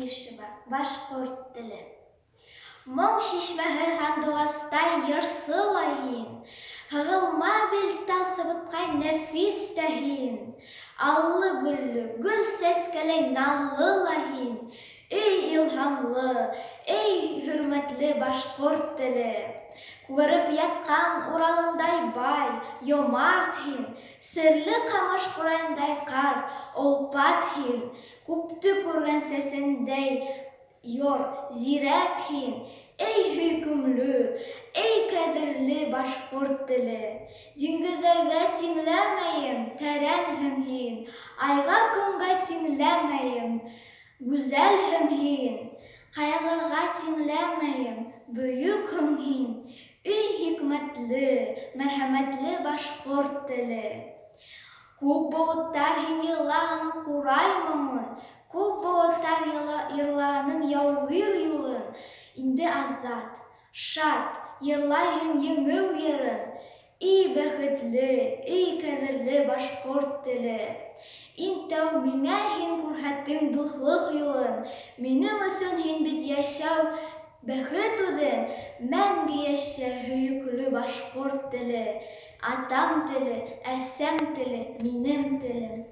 чишмә, башҡорт теле. Моң шишмәһе һандуғастай йырсыла һин, һығылма бил тал сыбытҡай нәфис тә һин. Аллы-гөллө, гөл сәскәләй наҙлы ла һин. Эй илһамлы, эй хөрмәтле башҡорт теле. Күгәреп ятҡан Уралындай бай, йомарт һин. Серле ҡамыш ҡурайындай ҡарт, олпат һин. Күпте күргән сәсендәй йор, зирәк һин. Эй һөйкөмлө, эй ҡәҙерле башҡорт теле. Диңгеҙҙәргә тиңләмәйем, тәрәнһең һин. Айға, көнгә тиңләмәйем, гүзәлһең һин. Ҡаяларға тиңләмәйем, бөйөкһең һин. Эй хикмәтле, мәрхәмәтле башҡорт теле. Күп быуыттар һин йырлағының ҡурай моңон, күп быуыттар йырлағының яугир юлын. Инде азат, шат, йырлайһың еңеү йырын. Эй бәхетле, эй ҡәҙерле башҡорт теле. Иң тәү миңә һин күрһәттең дуҫлыҡ юлын. Минең өсөн һин бит йәшәү бәхет үҙен. Мәңге йәшә һөйөклө башҡорт теле. Атам теле, әсәм теле, минең телем.